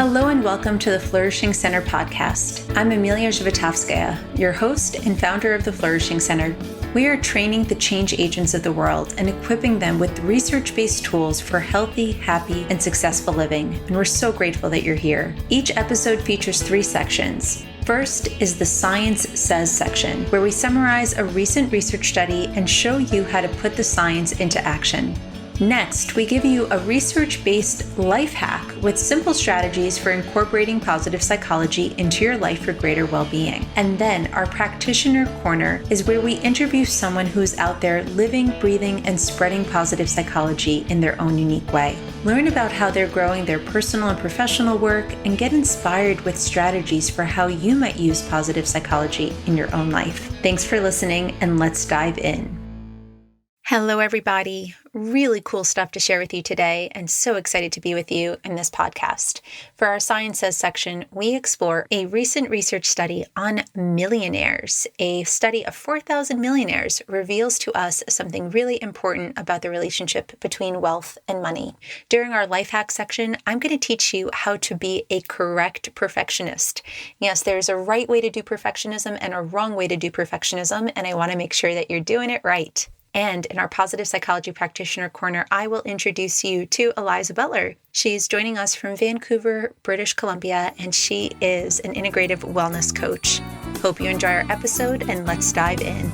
Hello and welcome to the Flourishing Center Podcast. I'm Eliza Butler, your host and founder of the Flourishing Center. We are training the change agents of the world and equipping them with research-based tools for healthy, happy, and successful living. And we're so grateful that you're here. Each episode features 3 sections. First is the Science Says section, where we summarize a recent research study and show you how to put the science into action. Next, we give you a research-based life hack with simple strategies for incorporating positive psychology into your life for greater well-being. And then our Practitioner Corner is where we interview someone who's out there living, breathing, and spreading positive psychology in their own unique way. Learn about how they're growing their personal and professional work and get inspired with strategies for how you might use positive psychology in your own life. Thanks for listening, and let's dive in. Hello, everybody. Really cool stuff to share with you today, and so excited to be with you in this podcast. For our Science Says section, we explore a recent research study on millionaires. A study of 4,000 millionaires reveals to us something really important about the relationship between wealth and money. During our life hack section, I'm going to teach you how to be a correct perfectionist. Yes, there's a right way to do perfectionism and a wrong way to do perfectionism, and I want to make sure that you're doing it right. And in our Positive Psychology Practitioner Corner, I will introduce you to Eliza Butler. She's joining us from Vancouver, British Columbia, and she is an integrative wellness coach. Hope you enjoy our episode, and let's dive in.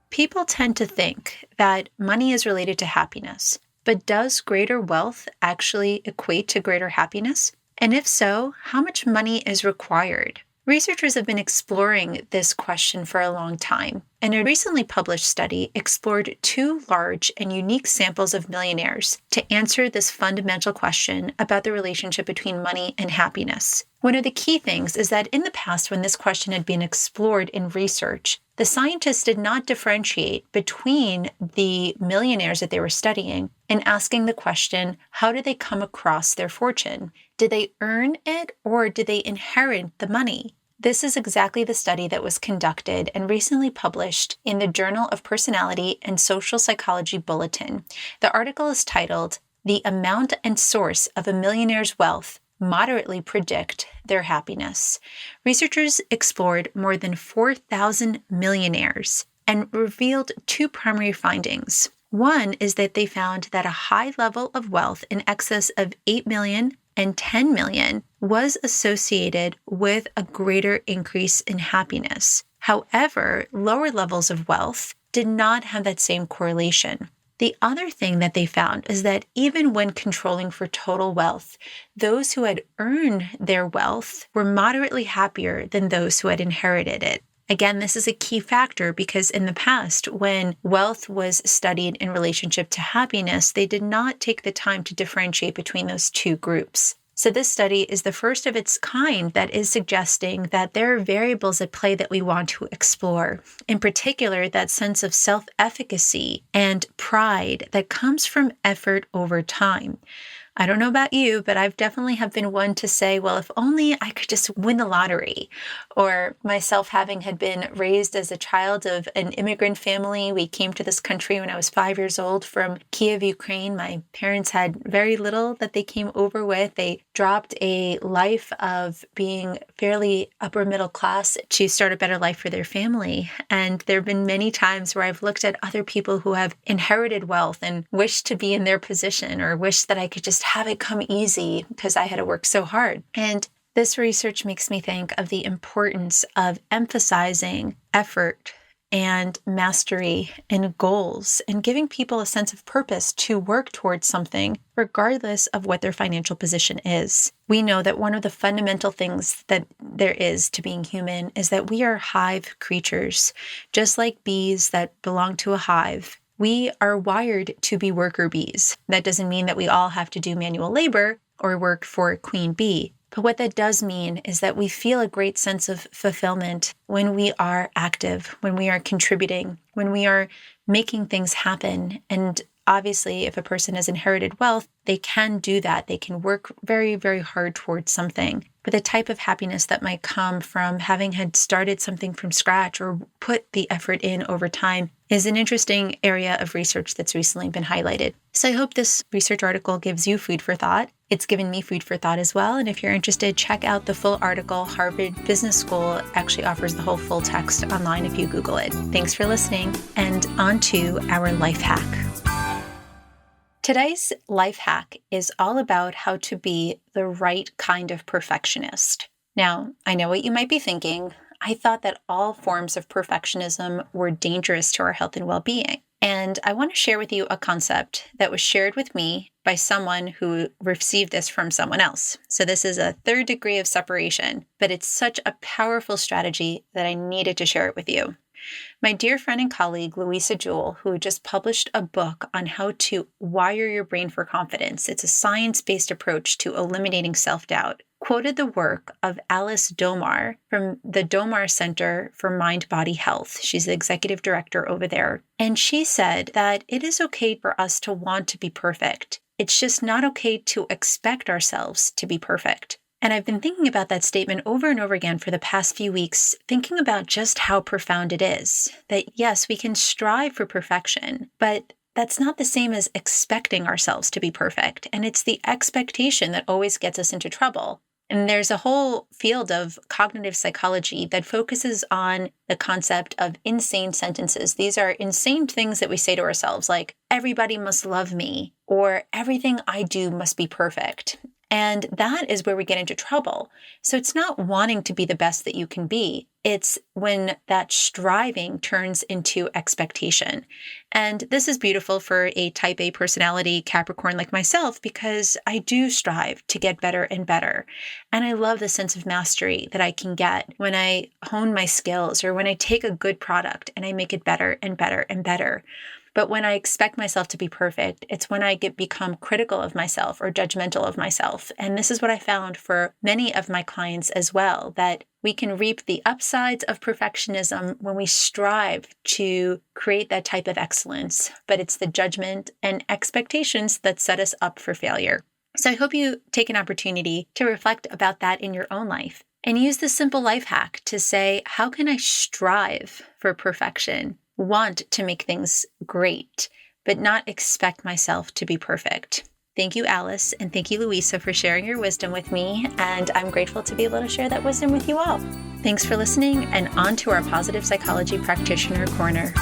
People tend to think that money is related to happiness, but does greater wealth actually equate to greater happiness? And if so, how much money is required? Researchers have been exploring this question for a long time, and a recently published study explored 2 large and unique samples of millionaires to answer this fundamental question about the relationship between money and happiness. One of the key things is that in the past, when this question had been explored in research, the scientists did not differentiate between the millionaires that they were studying and asking the question, how did they come across their fortune? Did they earn it, or did they inherit the money? This is exactly the study that was conducted and recently published in the Journal of Personality and Social Psychology Bulletin. The article is titled, "The Amount and Source of a Millionaire's Wealth Moderately Predict Their Happiness." Researchers explored more than 4,000 millionaires and revealed 2 primary findings. One is that they found that a high level of wealth in excess of 8 million and 10 million was associated with a greater increase in happiness. However, lower levels of wealth did not have that same correlation. The other thing that they found is that even when controlling for total wealth, those who had earned their wealth were moderately happier than those who had inherited it. Again, this is a key factor because in the past, when wealth was studied in relationship to happiness, they did not take the time to differentiate between those 2 groups. So this study is the first of its kind that is suggesting that there are variables at play that we want to explore. In particular, that sense of self-efficacy and pride that comes from effort over time. I don't know about you, but I've definitely have been one to say, well, if only I could just win the lottery. Or myself having had been raised as a child of an immigrant family. We came to this country when I was 5 years old from Kiev, Ukraine. My parents had very little that they came over with. They dropped a life of being fairly upper middle class to start a better life for their family. And there have been many times where I've looked at other people who have inherited wealth and wished to be in their position, or wished that I could just have it come easy because I had to work so hard. And this research makes me think of the importance of emphasizing effort and mastery and goals and giving people a sense of purpose to work towards something regardless of what their financial position is. We know that one of the fundamental things that there is to being human is that we are hive creatures, just like bees that belong to a hive. We are wired to be worker bees. That doesn't mean that we all have to do manual labor or work for a queen bee. But what that does mean is that we feel a great sense of fulfillment when we are active, when we are contributing, when we are making things happen. And obviously, if a person has inherited wealth, they can do that. They can work very, very hard towards something. But the type of happiness that might come from having had started something from scratch or put the effort in over time is an interesting area of research that's recently been highlighted. So I hope this research article gives you food for thought. It's given me food for thought as well. And if you're interested, check out the full article. Harvard Business School actually offers the whole full text online if you Google it. Thanks for listening, and on to our life hack. Today's life hack is all about how to be the right kind of perfectionist. Now, I know what you might be thinking. I thought that all forms of perfectionism were dangerous to our health and well-being. And I want to share with you a concept that was shared with me by someone who received this from someone else. So this is a third degree of separation, but it's such a powerful strategy that I needed to share it with you. My dear friend and colleague, Eliza Butler, who just published a book on how to wire your brain for confidence. It's a science-based approach to eliminating self-doubt, quoted the work of Alice Domar from the Domar Center for Mind-Body Health. She's the executive director over there. And she said that it is okay for us to want to be perfect. It's just not okay to expect ourselves to be perfect. And I've been thinking about that statement over and over again for the past few weeks, thinking about just how profound it is. That yes, we can strive for perfection, but that's not the same as expecting ourselves to be perfect. And it's the expectation that always gets us into trouble. And there's a whole field of cognitive psychology that focuses on the concept of insane sentences. These are insane things that we say to ourselves, like, everybody must love me, or everything I do must be perfect. And that is where we get into trouble. So it's not wanting to be the best that you can be. It's when that striving turns into expectation. And this is beautiful for a type A personality, Capricorn like myself, because I do strive to get better and better. And I love the sense of mastery that I can get when I hone my skills or when I take a good product and I make it better and better and better. But when I expect myself to be perfect, it's when I become critical of myself or judgmental of myself. And this is what I found for many of my clients as well, that we can reap the upsides of perfectionism when we strive to create that type of excellence. But it's the judgment and expectations that set us up for failure. So I hope you take an opportunity to reflect about that in your own life and use this simple life hack to say, how can I strive for perfection? Want to make things great, but not expect myself to be perfect. Thank you, Alice, and thank you, Louisa, for sharing your wisdom with me, and I'm grateful to be able to share that wisdom with you all. Thanks for listening, and on to our Positive Psychology Practitioner Corner.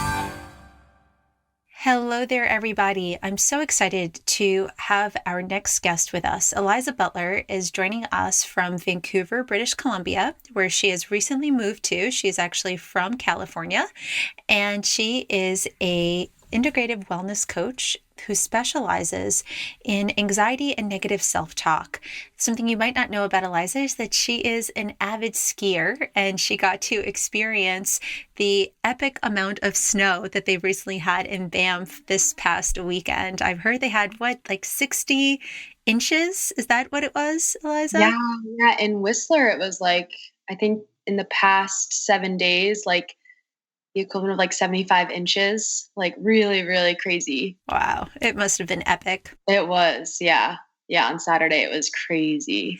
Hello there, everybody. I'm so excited to have our next guest with us. Eliza Butler is joining us from Vancouver, British Columbia, where she has recently moved to. She's actually from California, and she is a integrative wellness coach who specializes in anxiety and negative self-talk. Something you might not know about Eliza is that she is an avid skier, and she got to experience the epic amount of snow that they've recently had in Banff this past weekend. I've heard they had, 60 inches? Is that what it was, Eliza? Yeah. In Whistler, it was I think in the past 7 days, the equivalent of 75 inches, really, really crazy. Wow. It must have been epic. It was. Yeah. Yeah. On Saturday, it was crazy.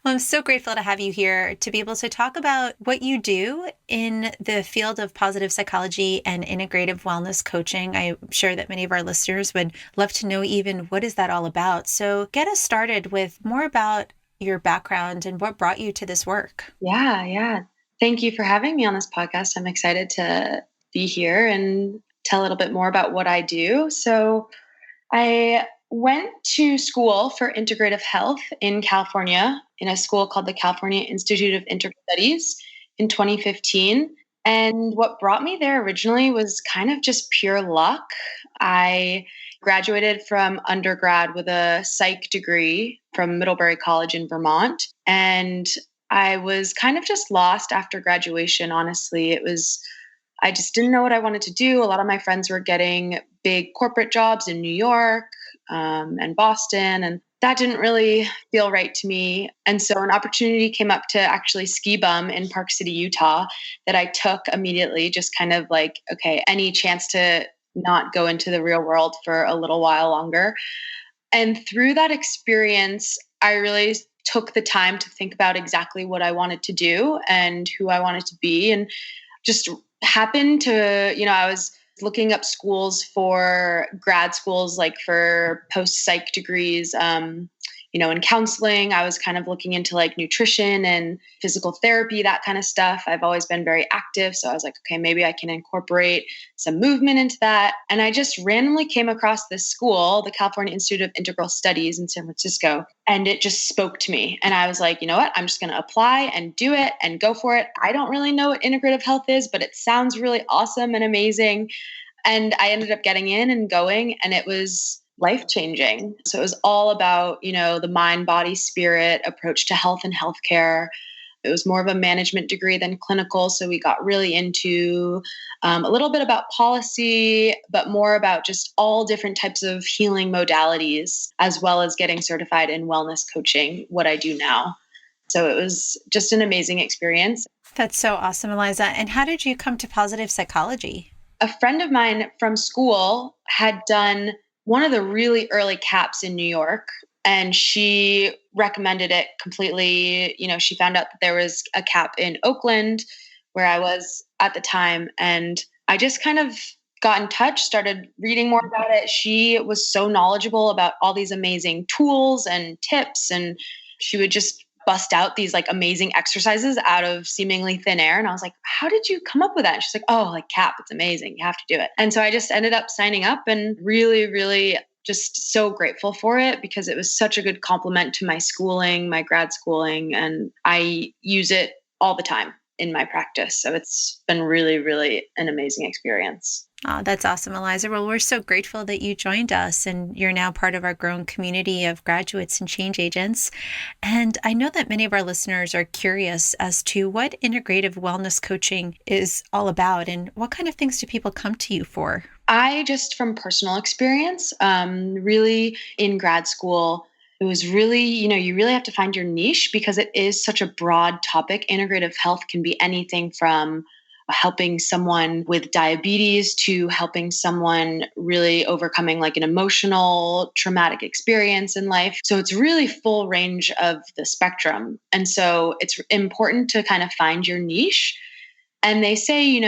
Well, I'm so grateful to have you here to be able to talk about what you do in the field of positive psychology and integrative wellness coaching. I'm sure that many of our listeners would love to know even what is that all about. So get us started with more about your background and what brought you to this work. Yeah. Thank you for having me on this podcast. I'm excited to be here and tell a little bit more about what I do. So I went to school for integrative health in California in a school called the California Institute of Integrative Studies in 2015. And what brought me there originally was kind of just pure luck. I graduated from undergrad with a psych degree from Middlebury College in Vermont. And I was kind of just lost after graduation, honestly. I just didn't know what I wanted to do. A lot of my friends were getting big corporate jobs in New York and Boston, and that didn't really feel right to me. And so an opportunity came up to actually ski bum in Park City, Utah, that I took immediately, just kind of okay, any chance to not go into the real world for a little while longer. And through that experience, I really took the time to think about exactly what I wanted to do and who I wanted to be, and just happened to, I was looking up schools for grad schools, for post-psych degrees, in counseling, I was kind of looking into like nutrition and physical therapy, that kind of stuff. I've always been very active. So I was like, okay, maybe I can incorporate some movement into that. And I just randomly came across this school, the California Institute of Integral Studies in San Francisco, and it just spoke to me. And I was like, you know what? I'm just going to apply and do it and go for it. I don't really know what integrative health is, but it sounds really awesome and amazing. And I ended up getting in and going, and it was life-changing. So it was all about, the mind, body, spirit approach to health and healthcare. It was more of a management degree than clinical. So we got really into a little bit about policy, but more about just all different types of healing modalities, as well as getting certified in wellness coaching, what I do now. So it was just an amazing experience. That's so awesome, Eliza. And how did you come to positive psychology? A friend of mine from school had done one of the really early CAPs in New York, and she recommended it completely. She found out that there was a CAP in Oakland where I was at the time, and I just kind of got in touch, started reading more about it. She was so knowledgeable about all these amazing tools and tips, and she would just bust out these like amazing exercises out of seemingly thin air. And I was like, how did you come up with that? And she's like, oh, like CAP, it's amazing. You have to do it. And so I just ended up signing up and really, really just so grateful for it because it was such a good complement to my schooling, my grad schooling, and I use it all the time in my practice. So it's been really, really an amazing experience. Oh, that's awesome, Eliza. Well, we're so grateful that you joined us and you're now part of our growing community of graduates and change agents. And I know that many of our listeners are curious as to what integrative wellness coaching is all about and what kind of things do people come to you for? I just, from personal experience, really in grad school, it was really, you really have to find your niche because it is such a broad topic. Integrative health can be anything from helping someone with diabetes to helping someone really overcoming like an emotional traumatic experience in life. So it's really full range of the spectrum. And so it's important to kind of find your niche. And they say,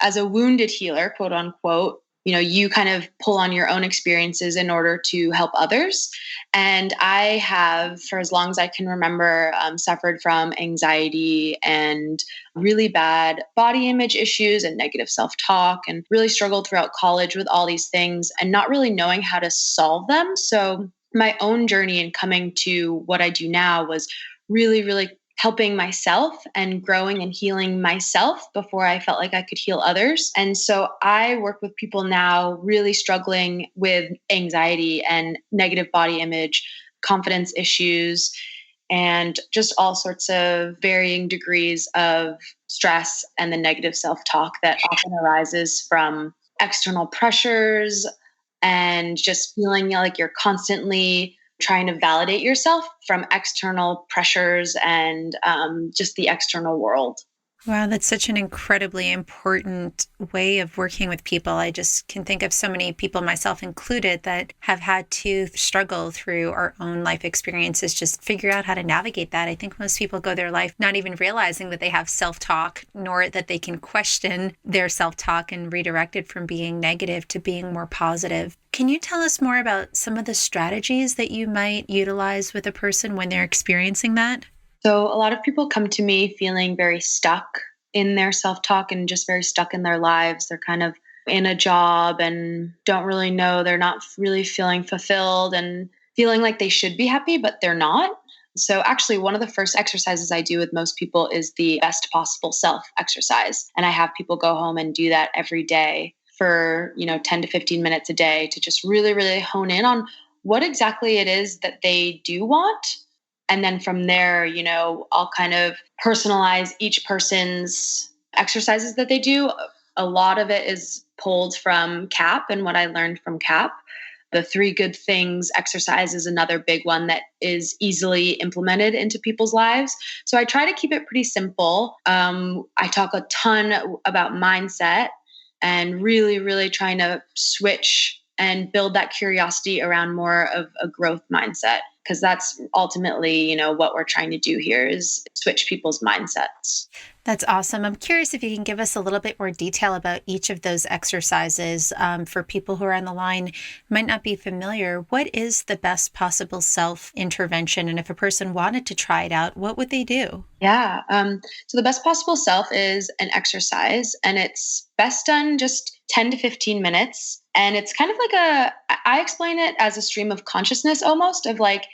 as a wounded healer, quote unquote, you kind of pull on your own experiences in order to help others. And I have, for as long as I can remember, suffered from anxiety and really bad body image issues and negative self-talk, and really struggled throughout college with all these things and not really knowing how to solve them. So my own journey in coming to what I do now was really, really helping myself and growing and healing myself before I felt like I could heal others. And so I work with people now really struggling with anxiety and negative body image, confidence issues, and just all sorts of varying degrees of stress and the negative self-talk that often arises from external pressures and just feeling like you're constantly trying to validate yourself from external pressures and just the external world. Wow, that's such an incredibly important way of working with people. I just can think of so many people, myself included, that have had to struggle through our own life experiences, just figure out how to navigate that. I think most people go their life not even realizing that they have self-talk, nor that they can question their self-talk and redirect it from being negative to being more positive. Can you tell us more about some of the strategies that you might utilize with a person when they're experiencing that? So a lot of people come to me feeling very stuck in their self-talk and just very stuck in their lives. They're kind of in a job and don't really know, they're not really feeling fulfilled and feeling like they should be happy, but they're not. So actually, one of the first exercises I do with most people is the best possible self exercise. And I have people go home and do that every day for, 10 to 15 minutes a day to just really, really hone in on what exactly it is that they do want. And then from there, I'll kind of personalize each person's exercises that they do. A lot of it is pulled from CAP and what I learned from CAP. The 3 good things exercise is another big one that is easily implemented into people's lives. So I try to keep it pretty simple. I talk a ton about mindset and really, really trying to switch and build that curiosity around more of a growth mindset. Because that's ultimately, what we're trying to do here is switch people's mindsets. That's awesome. I'm curious if you can give us a little bit more detail about each of those exercises for people who are on the line might not be familiar. What is the best possible self intervention? And if a person wanted to try it out, what would they do? Yeah. So the best possible self is an exercise, and it's best done just 10 to 15 minutes. And it's kind of like I explain it as a stream of consciousness almost, of like,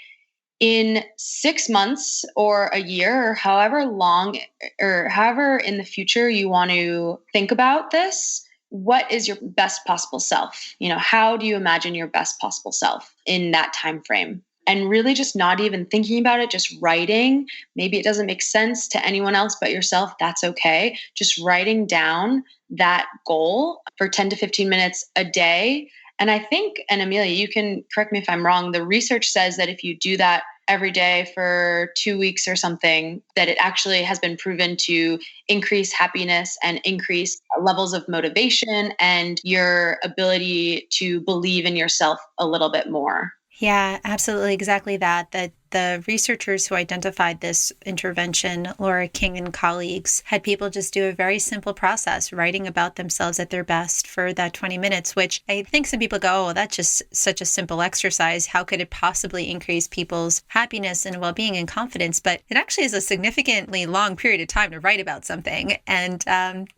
in 6 months or a year or however long or however in the future you want to think about this, what is your best possible self? How do you imagine your best possible self in that time frame? And really just not even thinking about it, just writing. Maybe it doesn't make sense to anyone else but yourself. That's okay. Just writing down that goal for 10 to 15 minutes a day. And I think, and Amelia, you can correct me if I'm wrong, the research says that if you do that every day for 2 weeks or something, that it actually has been proven to increase happiness and increase levels of motivation and your ability to believe in yourself a little bit more. Yeah, absolutely. Exactly that. That the researchers who identified this intervention, Laura King and colleagues, had people just do a very simple process, writing about themselves at their best for that 20 minutes, which I think some people go, oh, that's just such a simple exercise. How could it possibly increase people's happiness and well-being and confidence? But it actually is a significantly long period of time to write about something. And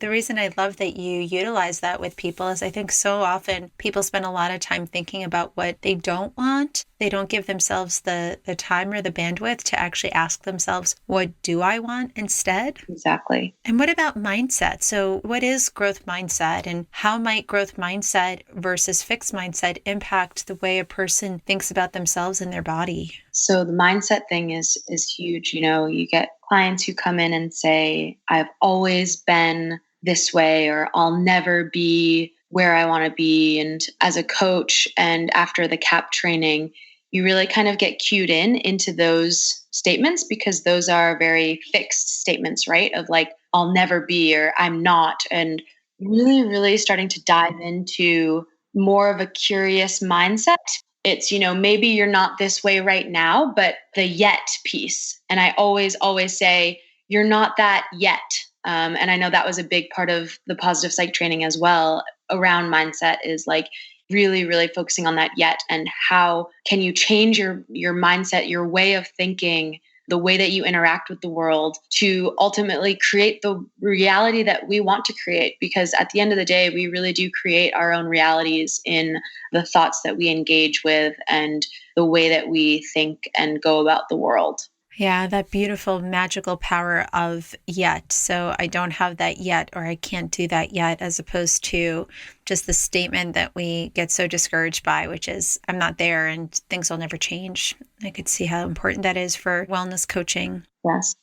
the reason I love that you utilize that with people is I think so often people spend a lot of time thinking about what they don't want. They don't give themselves the time or the bandwidth to actually ask themselves, what do I want instead? Exactly. And what about mindset? So what is growth mindset, and how might growth mindset versus fixed mindset impact the way a person thinks about themselves and their body? So the mindset thing is huge. You get clients who come in and say, I've always been this way, or I'll never be where I want to be. And as a coach and after the CAP training, you really kind of get cued into those statements, because those are very fixed statements, right? Of like, I'll never be, or I'm not. And really, really starting to dive into more of a curious mindset. It's, maybe you're not this way right now, but the yet piece. And I always say, you're not that yet. And I know that was a big part of the positive psych training as well around mindset, is like really, really focusing on that yet, and how can you change your mindset, your way of thinking, the way that you interact with the world to ultimately create the reality that we want to create. Because at the end of the day, we really do create our own realities in the thoughts that we engage with and the way that we think and go about the world. Yeah, that beautiful magical power of yet. So I don't have that yet, or I can't do that yet, as opposed to just the statement that we get so discouraged by, which is, I'm not there and things will never change. I could see how important that is for wellness coaching. Yes.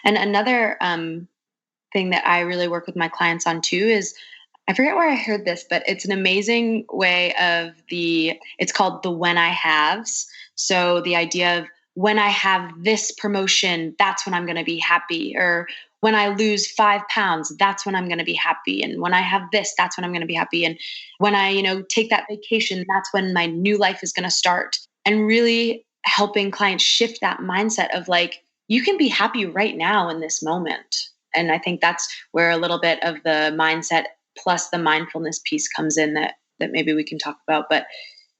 And another thing that I really work with my clients on too is, I forget where I heard this, but it's an amazing way of it's called the when I haves. So the idea of, when I have this promotion, that's when I'm going to be happy. Or when I lose 5 pounds, that's when I'm going to be happy. And when I have this, that's when I'm going to be happy. And when I, take that vacation, that's when my new life is going to start. And really helping clients shift that mindset of like, you can be happy right now in this moment. And I think that's where a little bit of the mindset plus the mindfulness piece comes in that maybe we can talk about. But,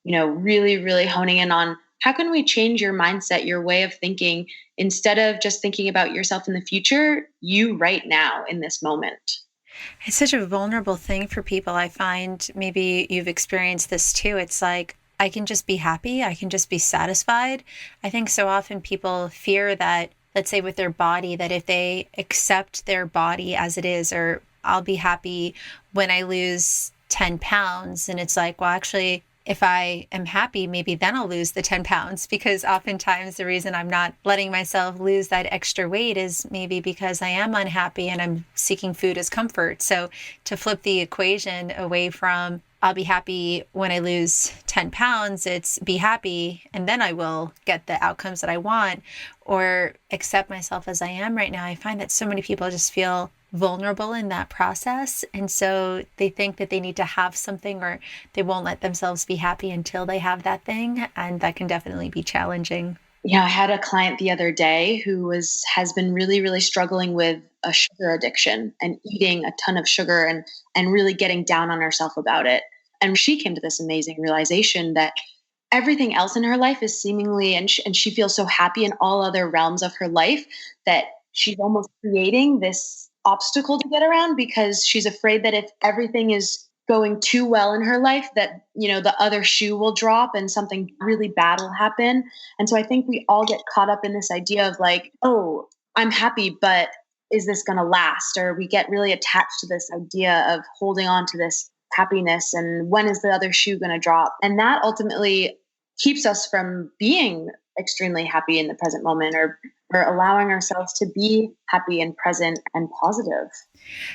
really, really honing in on, how can we change your mindset, your way of thinking, instead of just thinking about yourself in the future, you right now in this moment? It's such a vulnerable thing for people. I find, maybe you've experienced this too. It's like, I can just be happy. I can just be satisfied. I think so often people fear that, let's say with their body, that if they accept their body as it is, or I'll be happy when I lose 10 pounds. And it's like, well, actually, if I am happy, maybe then I'll lose the 10 pounds, because oftentimes the reason I'm not letting myself lose that extra weight is maybe because I am unhappy and I'm seeking food as comfort. So to flip the equation away from, I'll be happy when I lose 10 pounds, it's be happy and then I will get the outcomes that I want, or accept myself as I am right now. I find that so many people just feel vulnerable in that process. And so they think that they need to have something, or they won't let themselves be happy until they have that thing. And that can definitely be challenging. I had a client the other day who has been really, really struggling with a sugar addiction and eating a ton of sugar and really getting down on herself about it. And she came to this amazing realization that everything else in her life is seemingly, and she feels so happy in all other realms of her life, that she's almost creating this obstacle to get around because she's afraid that if everything is going too well in her life, that, the other shoe will drop and something really bad will happen. And so I think we all get caught up in this idea of like, oh, I'm happy, but is this going to last? Or we get really attached to this idea of holding on to this happiness and when is the other shoe going to drop? And that ultimately keeps us from being extremely happy in the present moment, or allowing ourselves to be happy and present and positive.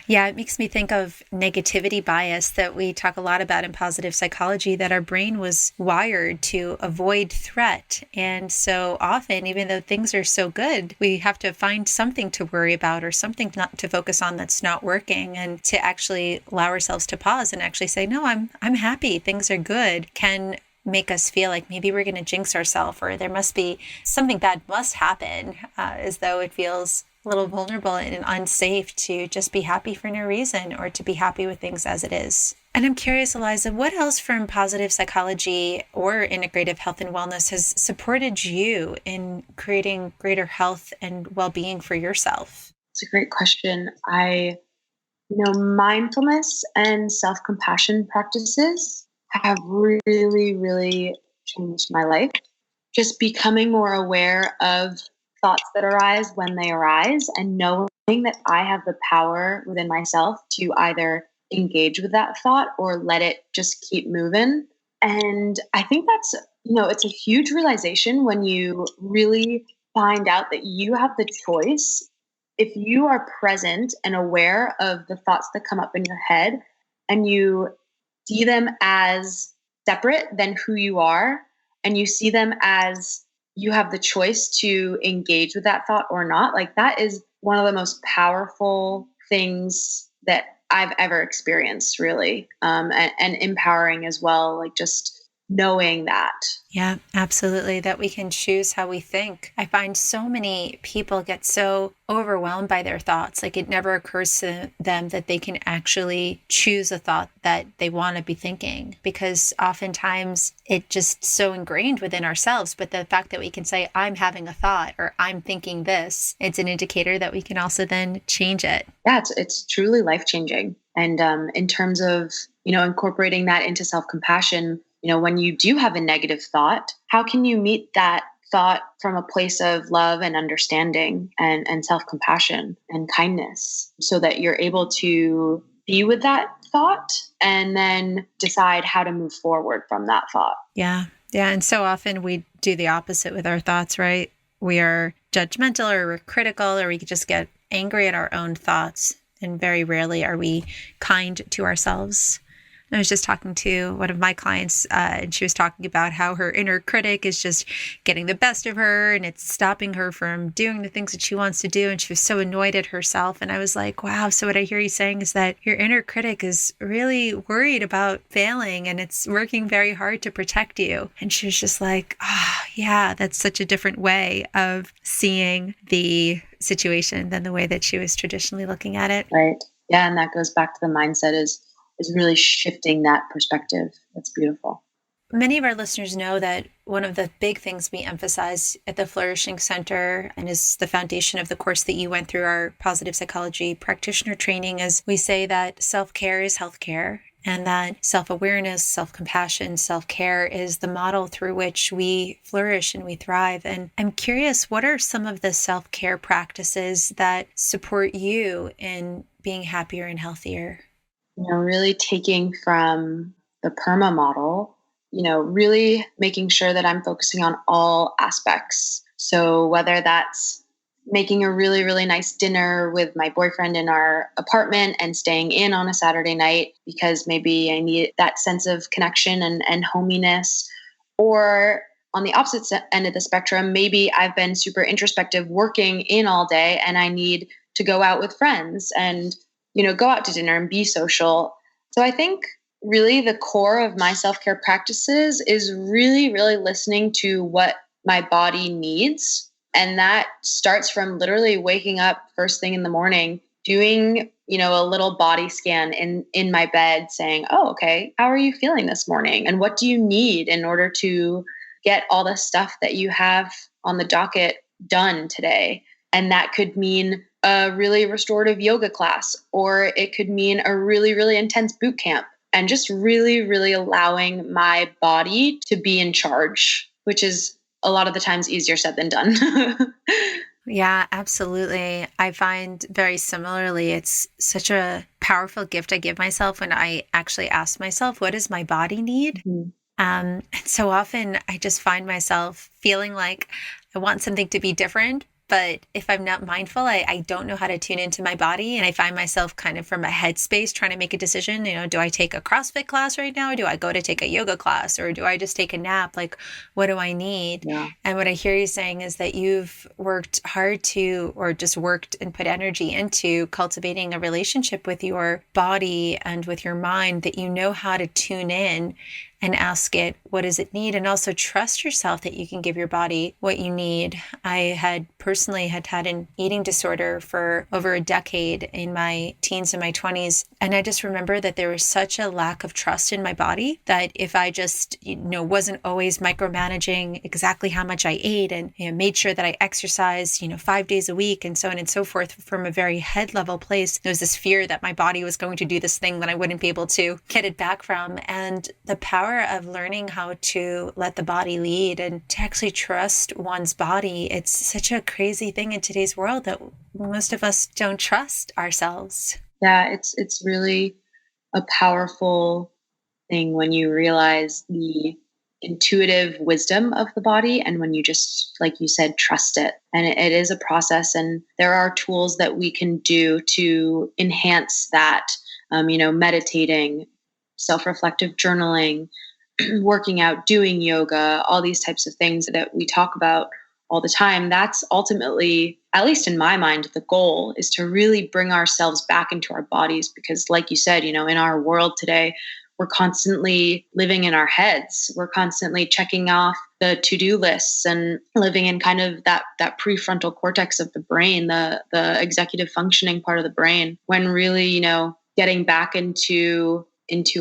Yeah, it makes me think of negativity bias that we talk a lot about in positive psychology, that our brain was wired to avoid threat. And so often, even though things are so good, we have to find something to worry about or something not to focus on that's not working, and to actually allow ourselves to pause and actually say, no, I'm happy, things are good, can make us feel like maybe we're going to jinx ourselves, or there must be something bad must happen, as though it feels a little vulnerable and unsafe to just be happy for no reason, or to be happy with things as it is. And I'm curious, Eliza, what else from positive psychology or integrative health and wellness has supported you in creating greater health and well-being for yourself? It's a great question. Mindfulness and self-compassion practices have really, really changed my life. Just becoming more aware of thoughts that arise when they arise, and knowing that I have the power within myself to either engage with that thought or let it just keep moving. And I think that's, it's a huge realization when you really find out that you have the choice. If you are present and aware of the thoughts that come up in your head, and you see them as separate than who you are, and you see them as you have the choice to engage with that thought or not, like that is one of the most powerful things that I've ever experienced, really, and empowering as well, like just knowing that. Yeah, absolutely. That we can choose how we think. I find so many people get so overwhelmed by their thoughts. Like it never occurs to them that they can actually choose a thought that they want to be thinking, because oftentimes it's just so ingrained within ourselves. But the fact that we can say, I'm having a thought, or I'm thinking this, it's an indicator that we can also then change it. Yeah, it's truly life-changing. And in terms of, incorporating that into self-compassion, when you do have a negative thought, how can you meet that thought from a place of love and understanding and self-compassion and kindness, so that you're able to be with that thought and then decide how to move forward from that thought? Yeah. Yeah. And so often we do the opposite with our thoughts, right? We are judgmental, or we're critical, or we just get angry at our own thoughts. And very rarely are we kind to ourselves. I was just talking to one of my clients, and she was talking about how her inner critic is just getting the best of her, and it's stopping her from doing the things that she wants to do. And she was so annoyed at herself. And I was like, wow, so what I hear you saying is that your inner critic is really worried about failing, and it's working very hard to protect you. And she was just like, oh, yeah, that's such a different way of seeing the situation than the way that she was traditionally looking at it. Right. Yeah. And that goes back to the mindset is really shifting that perspective. That's beautiful. Many of our listeners know that one of the big things we emphasize at the Flourishing Center, and is the foundation of the course that you went through, our positive psychology practitioner training, is we say that self-care is healthcare, and that self-awareness, self-compassion, self-care is the model through which we flourish and we thrive. And I'm curious, what are some of the self-care practices that support you in being happier and healthier? Really taking from the PERMA model, really making sure that I'm focusing on all aspects. So whether that's making a really, really nice dinner with my boyfriend in our apartment and staying in on a Saturday night because maybe I need that sense of connection and hominess, or on the opposite end of the spectrum, maybe I've been super introspective working in all day and I need to go out with friends and go out to dinner and be social. So I think really the core of my self-care practices is really, really listening to what my body needs. And that starts from literally waking up first thing in the morning, doing, a little body scan in my bed saying, oh, okay, how are you feeling this morning? And what do you need in order to get all the stuff that you have on the docket done today? And that could mean a really restorative yoga class, or it could mean a really, really intense boot camp, and just really, really allowing my body to be in charge, which is a lot of the times easier said than done. Yeah, absolutely. I find very similarly, it's such a powerful gift I give myself when I actually ask myself, what does my body need? Mm-hmm. And so often I just find myself feeling like I want something to be different. But if I'm not mindful, I don't know how to tune into my body. And I find myself kind of from a headspace trying to make a decision. Do I take a CrossFit class right now? Or do I go to take a yoga class? Or do I just take a nap? Like, what do I need? Yeah. And what I hear you saying is that you've worked hard to, or just worked and put energy into cultivating a relationship with your body and with your mind, that you know how to tune in and ask it, what does it need? And also trust yourself that you can give your body what you need. I had personally had an eating disorder for over a decade in my teens and my 20s. And I just remember that there was such a lack of trust in my body that if I just, wasn't always micromanaging exactly how much I ate and made sure that I exercised, 5 days a week and so on and so forth from a very head level place, there was this fear that my body was going to do this thing that I wouldn't be able to get it back from. And the power of learning how to let the body lead and to actually trust one's body. It's such a crazy thing in today's world that most of us don't trust ourselves. Yeah, it's really a powerful thing when you realize the intuitive wisdom of the body, and when you just, like you said, trust it. And it is a process, and there are tools that we can do to enhance that, meditating, self-reflective journaling, working out, doing yoga, all these types of things that we talk about all the time. That's ultimately, at least in my mind, the goal is to really bring ourselves back into our bodies. Because like you said, in our world today, we're constantly living in our heads. We're constantly checking off the to-do lists and living in kind of that prefrontal cortex of the brain, the executive functioning part of the brain, when really, getting back into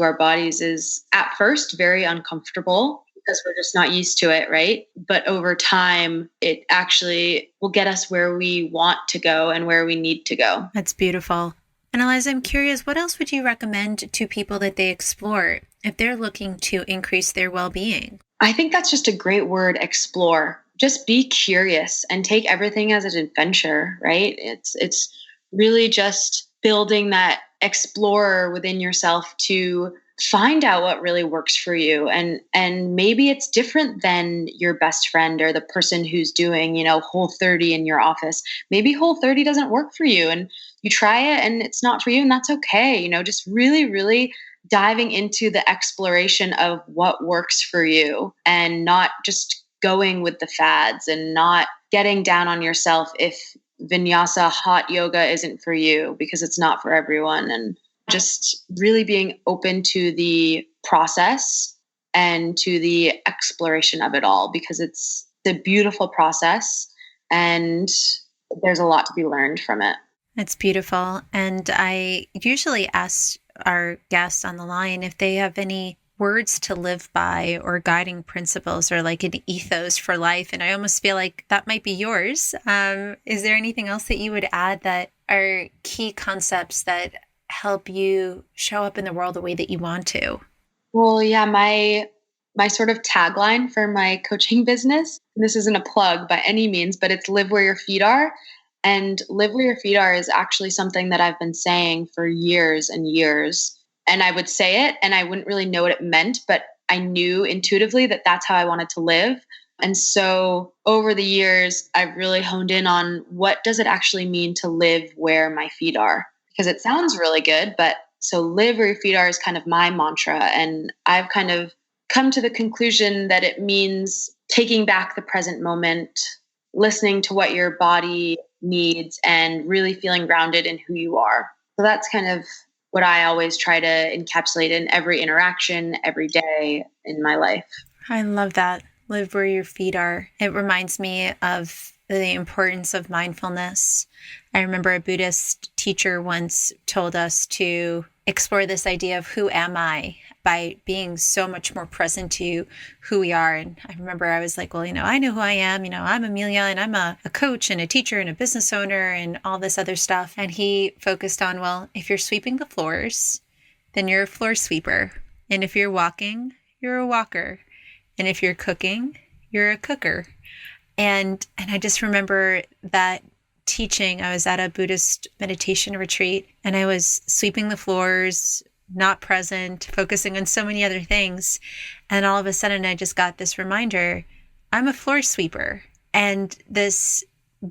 our bodies is at first very uncomfortable because we're just not used to it, right? But over time, it actually will get us where we want to go and where we need to go. That's beautiful. And Eliza, I'm curious, what else would you recommend to people that they explore if they're looking to increase their well-being? I think that's just a great word, explore. Just be curious and take everything as an adventure, right? It's really just building that explorer within yourself to find out what really works for you. And maybe it's different than your best friend or the person who's doing, Whole30 in your office. Maybe Whole30 doesn't work for you and you try it and it's not for you, and that's okay. Just really, really diving into the exploration of what works for you, and not just going with the fads, and not getting down on yourself if vinyasa hot yoga isn't for you, because it's not for everyone. And just really being open to the process and to the exploration of it all, because it's a beautiful process and there's a lot to be learned from it. It's beautiful. And I usually ask our guests on the line if they have any words to live by or guiding principles or like an ethos for life. And I almost feel like that might be yours. Is there anything else that you would add that are key concepts that help you show up in the world the way that you want to? Well, yeah, my sort of tagline for my coaching business, and this isn't a plug by any means, but it's live where your feet are. And live where your feet are is actually something that I've been saying for years and years. And I would say it and I wouldn't really know what it meant, but I knew intuitively that that's how I wanted to live. And so over the years, I've really honed in on what does it actually mean to live where my feet are? Because it sounds really good, but so live where your feet are is kind of my mantra. And I've kind of come to the conclusion that it means taking back the present moment, listening to what your body needs, and really feeling grounded in who you are. So that's kind of what I always try to encapsulate in every interaction, every day in my life. I love that. live where your feet are. It reminds me of the importance of mindfulness. I remember a Buddhist teacher once told us to explore this idea of who am I by being so much more present to who we are. And I remember I was like, well, I know who I am. I'm Amelia and I'm a coach and a teacher and a business owner and all this other stuff. And he focused on, well, if you're sweeping the floors, then you're a floor sweeper. And if you're walking, you're a walker. And if you're cooking, you're a cooker. And I just remember that teaching. I was at a Buddhist meditation retreat and I was sweeping the floors, not present, focusing on so many other things. And all of a sudden I just got this reminder, I'm a floor sweeper. And this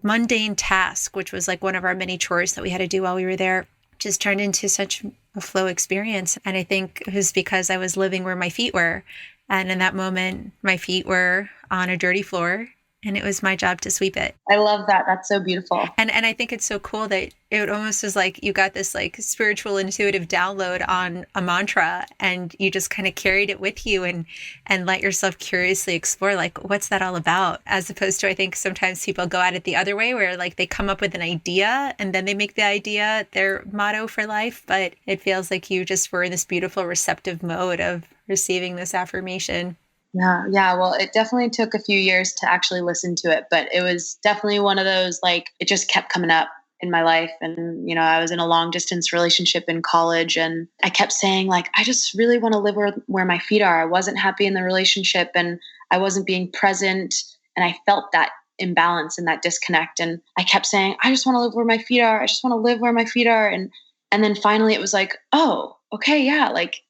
mundane task, which was like one of our many chores that we had to do while we were there, just turned into such a flow experience. And I think it was because I was living where my feet were. And in that moment, my feet were on a dirty floor and it was my job to sweep it. I love that. That's so beautiful. And I think it's so cool that it almost was like you got this like spiritual intuitive download on a mantra and you just kind of carried it with you and let yourself curiously explore like, what's that all about? As opposed to, I think sometimes people go at it the other way where like they come up with an idea and then they make the idea their motto for life. But it feels like you just were in this beautiful receptive mode of receiving this affirmation. Yeah. Well, it definitely took a few years to actually listen to it, but it was definitely one of those, like, it just kept coming up in my life. And, I was in a long distance relationship in college and I kept saying like, I just really want to live where my feet are. I wasn't happy in the relationship and I wasn't being present. And I felt that imbalance and that disconnect. And I kept saying, I just want to live where my feet are. I just want to live where my feet are. And then finally it was like, oh, okay. Yeah. Like,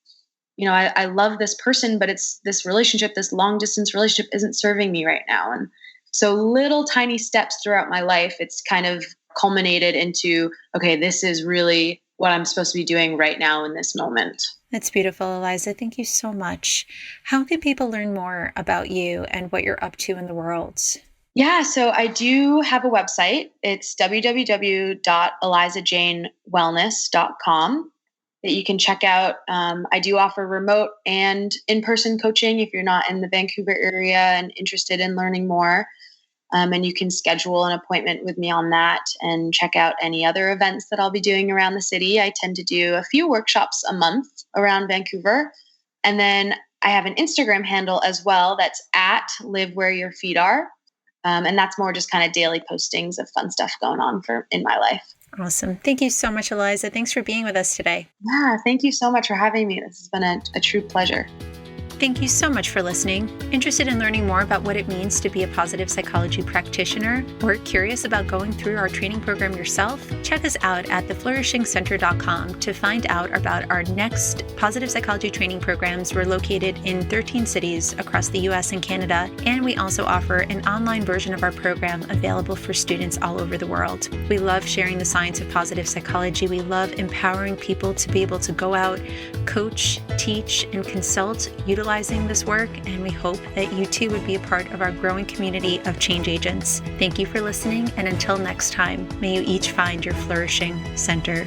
I love this person, but it's this relationship, this long distance relationship isn't serving me right now. And so little tiny steps throughout my life, it's kind of culminated into, okay, this is really what I'm supposed to be doing right now in this moment. That's beautiful, Eliza. Thank you so much. How can people learn more about you and what you're up to in the world? Yeah, so I do have a website. It's www.elizajanewellness.com. that you can check out. I do offer remote and in-person coaching if you're not in the Vancouver area and interested in learning more. And you can schedule an appointment with me on that and check out any other events that I'll be doing around the city. I tend to do a few workshops a month around Vancouver. And then I have an Instagram handle as well that's at Live Where Your Feet Are. And that's more just kind of daily postings of fun stuff going on in my life. Awesome. Thank you so much, Eliza. Thanks for being with us today. Yeah, thank you so much for having me. This has been a true pleasure. Thank you so much for listening. Interested in learning more about what it means to be a positive psychology practitioner or curious about going through our training program yourself? Check us out at theflourishingcenter.com to find out about our next positive psychology training programs. We're located in 13 cities across the US and Canada, and we also offer an online version of our program available for students all over the world. We love sharing the science of positive psychology. We love empowering people to be able to go out, coach, teach, and consult, utilizing this work, and we hope that you too would be a part of our growing community of change agents. Thank you for listening, and until next time, may you each find your flourishing center.